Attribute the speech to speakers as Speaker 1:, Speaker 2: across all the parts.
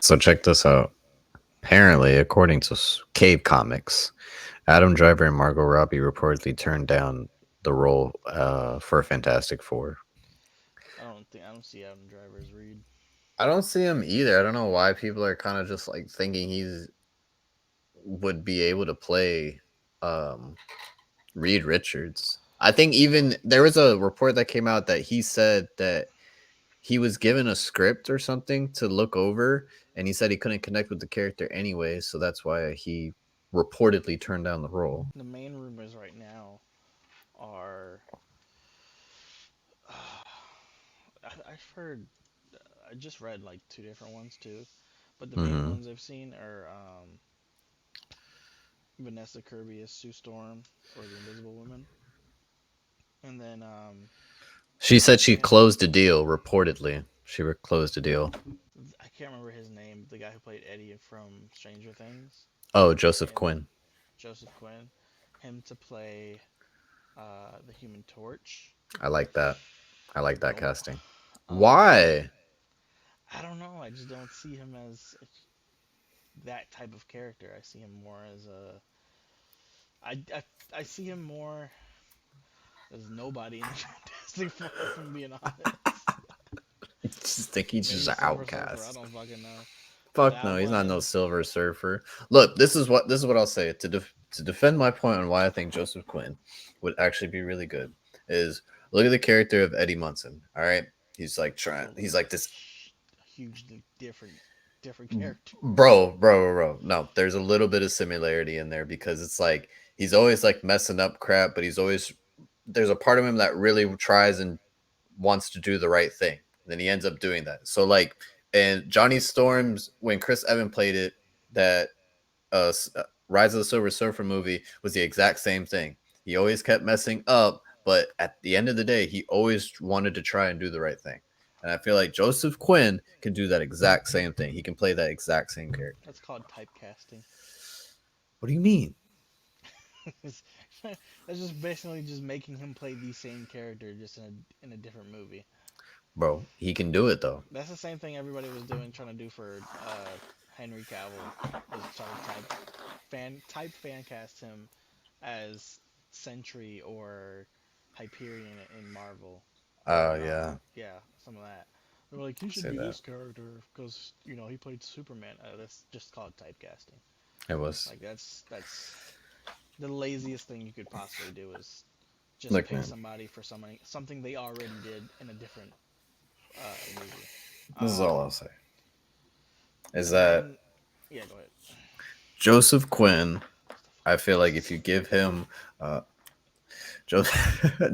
Speaker 1: So check this out. Apparently, according to Cave Comics, Adam Driver and Margot Robbie reportedly turned down the role for Fantastic Four.
Speaker 2: I don't see Adam Driver's Reed.
Speaker 1: I don't see him either. I don't know why people are kind of just like thinking he's would be able to play um, Reed Richards. I think even there was a report that came out that he said that he was given a script or something to look over, and he said he couldn't connect with the character anyway, so that's why he reportedly turned down the role.
Speaker 2: The main rumors right now are. I've heard. I just read like two different ones too, but the main
Speaker 1: Mm-hmm.
Speaker 2: ones I've seen are Vanessa Kirby as Sue Storm or the Invisible Woman, and then
Speaker 1: She said she
Speaker 2: Cam.
Speaker 1: closed a deal. Reportedly, she closed a deal.
Speaker 2: I can't remember his name. The guy who played Eddie from Stranger Things,
Speaker 1: Oh, Joseph
Speaker 2: and
Speaker 1: Quinn.
Speaker 2: Joseph Quinn, him to play the Human Torch.
Speaker 1: I like that. I like that
Speaker 2: Nope.
Speaker 1: casting.
Speaker 2: Um,
Speaker 1: Why?
Speaker 2: I don't know. I just don't see him as that type of character. I see him more as a. I see him more as nobody in the Fantastic Four. If I'm being honest,
Speaker 1: Just think he's just
Speaker 2: maybe
Speaker 1: an
Speaker 2: Silver Surfer. I
Speaker 1: outcast.
Speaker 2: don't fucking know. But
Speaker 1: Fuck
Speaker 2: that
Speaker 1: no, he's not no
Speaker 2: one,
Speaker 1: Silver Surfer. Look, this is what I'll say to defend my point on why I think Joseph Quinn would actually be really good is look at the character of Eddie Munson. All right, he's like
Speaker 2: it's
Speaker 1: trying.
Speaker 2: a
Speaker 1: He's like this
Speaker 2: hugely different character.
Speaker 1: bro. No, there's a little bit of similarity in there because it's like he's always like messing up crap, but he's always there's a part of him that really tries and wants to do the right thing. And then he ends up doing that. So like, and Johnny Storm's when Chris Evans played it, that Rise of the Silver Surfer movie was the exact same thing. He always kept messing up, but at the end of the day, he always wanted to try and do the right thing. And I feel like Joseph Quinn can do that exact same thing. He can play that exact same character.
Speaker 2: That's called typecasting.
Speaker 1: What do you mean,
Speaker 2: That's just basically just making him play the same character just in a different movie.
Speaker 1: bro? He can do it though.
Speaker 2: That's the same thing everybody was doing, trying to do for Henry Cavill. Was trying to fan cast him as Sentry or Hyperion in Marvel,
Speaker 1: Oh
Speaker 2: or
Speaker 1: yeah,
Speaker 2: yeah, some of that. They were like, he should
Speaker 1: say
Speaker 2: be
Speaker 1: that.
Speaker 2: this character because he played Superman. That's just called typecasting.
Speaker 1: It was.
Speaker 2: Like that's the laziest thing you could possibly do is just
Speaker 1: Look,
Speaker 2: pick
Speaker 1: man.
Speaker 2: somebody for something they already did in a different movie.
Speaker 1: This is all
Speaker 2: Um,
Speaker 1: I'll say. Is
Speaker 2: and
Speaker 1: that
Speaker 2: then yeah, go ahead.
Speaker 1: Joseph Quinn?
Speaker 2: What's the
Speaker 1: I
Speaker 2: fucking
Speaker 1: feel like if
Speaker 2: process?
Speaker 1: you give him uh,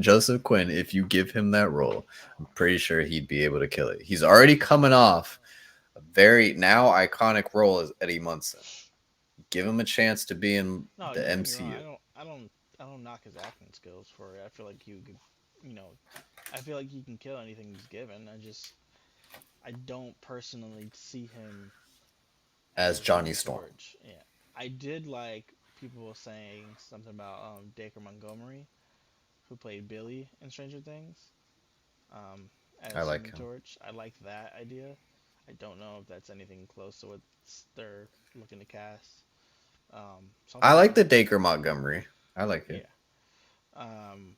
Speaker 1: Joseph Quinn, if you give him that role, I'm pretty sure he'd be able to kill it. He's already coming off a very now iconic role as Eddie Munson. Give him a chance to be in
Speaker 2: No,
Speaker 1: the
Speaker 2: don't get me wrong.
Speaker 1: MCU.
Speaker 2: I don't knock his acting skills for it. I feel like you know, I feel like he can kill anything he's given. I don't personally see him
Speaker 1: As
Speaker 2: as
Speaker 1: Johnny
Speaker 2: Human
Speaker 1: Storm.
Speaker 2: Torch. Yeah, I did like people saying something about Dacre Montgomery, who played Billy in Stranger Things, um,
Speaker 1: I
Speaker 2: as
Speaker 1: like
Speaker 2: Human
Speaker 1: him.
Speaker 2: Torch. I like that idea. I don't know if that's anything close to what they're looking to cast. So
Speaker 1: I
Speaker 2: far,
Speaker 1: like the Dacre Montgomery. I like it.
Speaker 2: yeah. Um,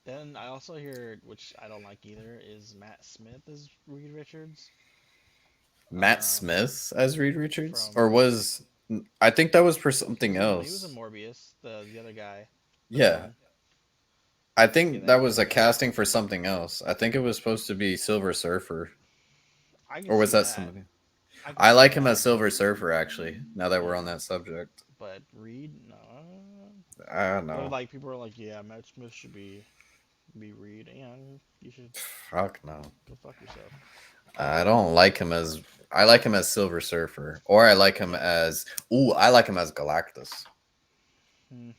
Speaker 2: then I also hear, which I don't like either, is Matt Smith as Reed Richards.
Speaker 1: Matt
Speaker 2: Um,
Speaker 1: Smith as Reed Richards, or
Speaker 2: from
Speaker 1: was I think that was for something
Speaker 2: he was in
Speaker 1: else.
Speaker 2: Morbius, the other guy, the
Speaker 1: Yeah,
Speaker 2: villain.
Speaker 1: I
Speaker 2: Yeah,
Speaker 1: think that
Speaker 2: that
Speaker 1: was a
Speaker 2: that guy.
Speaker 1: casting for something else. I think it was supposed to be Silver Surfer,
Speaker 2: I can
Speaker 1: or was
Speaker 2: see
Speaker 1: that
Speaker 2: that.
Speaker 1: somebody?
Speaker 2: I can
Speaker 1: I
Speaker 2: see
Speaker 1: like him as
Speaker 2: that.
Speaker 1: Silver Surfer actually. Now that we're on
Speaker 2: Yeah,
Speaker 1: that subject,
Speaker 2: but Reed, no.
Speaker 1: I don't
Speaker 2: They're
Speaker 1: know.
Speaker 2: like people are like, yeah, Matt Smith should be Reed. Yeah, you should
Speaker 1: Fuck no.
Speaker 2: go fuck yourself.
Speaker 1: I don't like him as. I like him as Silver Surfer, or I like him
Speaker 2: Yeah.
Speaker 1: as. Ooh, I like him as Galactus.
Speaker 2: Hmm.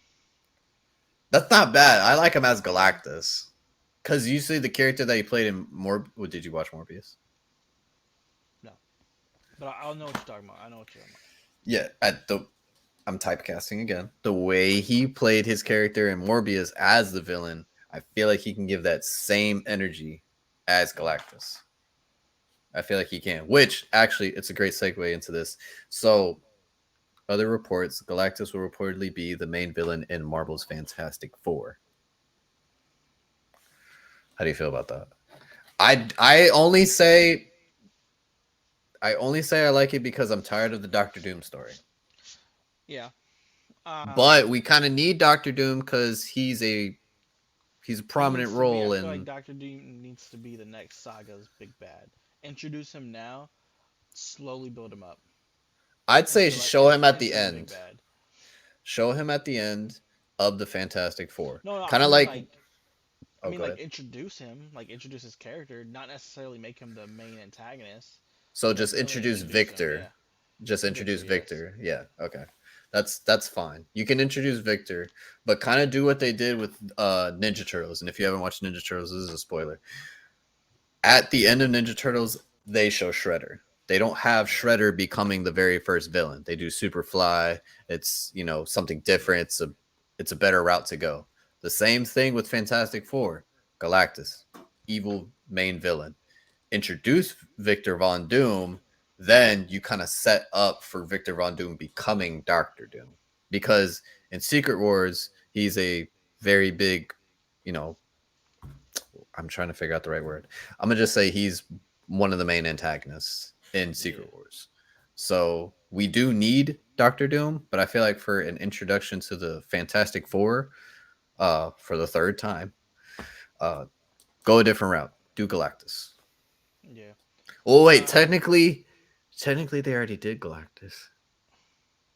Speaker 1: That's not bad. I like him as Galactus. Cause usually the character that he played in What did you watch Morbius?
Speaker 2: No, but I'll know what you're talking about. I know what you're talking
Speaker 1: Yeah, at the I'm typecasting again. The way he played his character in Morbius as the villain, I feel like he can give that same energy as
Speaker 2: about.
Speaker 1: Galactus. I feel like he can. Which actually, it's a great segue into this. So, other reports: Galactus will reportedly be the main villain in Marvel's Fantastic Four. How do you feel about that? I only say I like it because I'm tired of the Doctor Doom story.
Speaker 2: Yeah.
Speaker 1: But we kind of need Doctor Doom because he's a
Speaker 2: He
Speaker 1: prominent
Speaker 2: needs to be. I
Speaker 1: role
Speaker 2: feel like
Speaker 1: in.
Speaker 2: Doctor Doom needs to be the next Saga's big bad. Introduce him now, slowly build him up
Speaker 1: I'd say
Speaker 2: until like
Speaker 1: show him at the
Speaker 2: into the big
Speaker 1: end.
Speaker 2: bad.
Speaker 1: Show him at the end of the Fantastic Four.
Speaker 2: No, no,
Speaker 1: Kind of like.
Speaker 2: I
Speaker 1: Oh,
Speaker 2: mean
Speaker 1: go
Speaker 2: like
Speaker 1: ahead.
Speaker 2: introduce him, like introduce his character, not necessarily make him the main antagonist,
Speaker 1: So
Speaker 2: but
Speaker 1: just
Speaker 2: definitely
Speaker 1: introduce
Speaker 2: introduce him.
Speaker 1: Victor.
Speaker 2: Yeah,
Speaker 1: Just introduce
Speaker 2: Victor. Yes.
Speaker 1: Victor. Yeah. Okay. That's fine. You can introduce Victor, but kind of do what they did with Ninja Turtles. And if you haven't watched Ninja Turtles, this is a spoiler. At the end of Ninja Turtles, they show Shredder. They don't have
Speaker 2: Yeah.
Speaker 1: Shredder becoming the very first villain. They do Superfly. It's something different. It's a better route to go. The same thing with Fantastic Four, Galactus, evil main villain. Introduce Victor Von Doom, then you kind of set up for Victor Von Doom becoming Doctor Doom. Because in Secret Wars, he's a very big, you know, I'm trying to figure out the right word. I'm gonna just say he's one of the main antagonists in
Speaker 2: Yeah.
Speaker 1: Secret Wars. So we do need Doctor Doom, but I feel like for an introduction to the Fantastic Four, for the third time, uh, go a different route. Do Galactus.
Speaker 2: Yeah.
Speaker 1: Oh wait,
Speaker 2: Um,
Speaker 1: technically they already did Galactus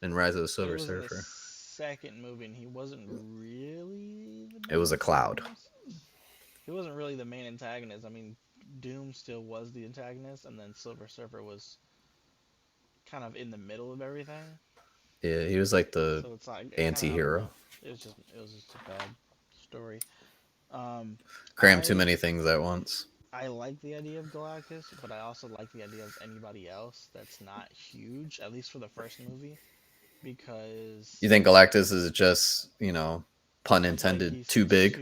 Speaker 1: in Rise of the
Speaker 2: but he
Speaker 1: Silver
Speaker 2: was in the
Speaker 1: Surfer.
Speaker 2: second movie, and he wasn't really the
Speaker 1: It
Speaker 2: main
Speaker 1: was a cloud.
Speaker 2: antagonist. He wasn't really the main antagonist. I mean, Doom still was the antagonist, and then Silver Surfer was kind of in the middle of everything.
Speaker 1: Yeah, he was like the
Speaker 2: So it's like it kind of I don't
Speaker 1: anti-hero.
Speaker 2: know. It was just a bad story. Um,
Speaker 1: Crammed too
Speaker 2: I
Speaker 1: many things at once.
Speaker 2: I like the idea of Galactus, but I also like the idea of anybody else that's not huge, at least for the first movie,
Speaker 1: You
Speaker 2: because
Speaker 1: think Galactus is just, pun
Speaker 2: I feel like
Speaker 1: intended,
Speaker 2: he's
Speaker 1: too big?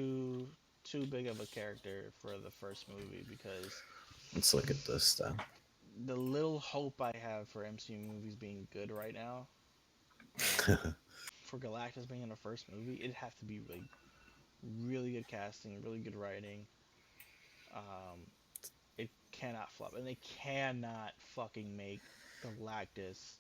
Speaker 2: too big of a character for the first movie because
Speaker 1: Let's look at this then.
Speaker 2: the little hope I have for MCU movies being good right now, um, for Galactus being in the first movie, it'd have to be like really good casting, really good writing. Um, it cannot flop, and they cannot fucking make Galactus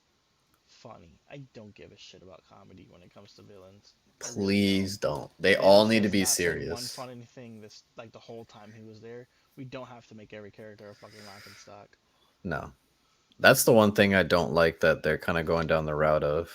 Speaker 2: funny. I don't give a shit about comedy when it comes to villains. I really don't.
Speaker 1: Please don't. They all
Speaker 2: Thanos
Speaker 1: need to
Speaker 2: has
Speaker 1: be
Speaker 2: not said one
Speaker 1: serious.
Speaker 2: funny thing this like the whole time he was there. We don't have to make every character a fucking laughing stock.
Speaker 1: No. That's the one thing I don't like that they're kind of going down the route of.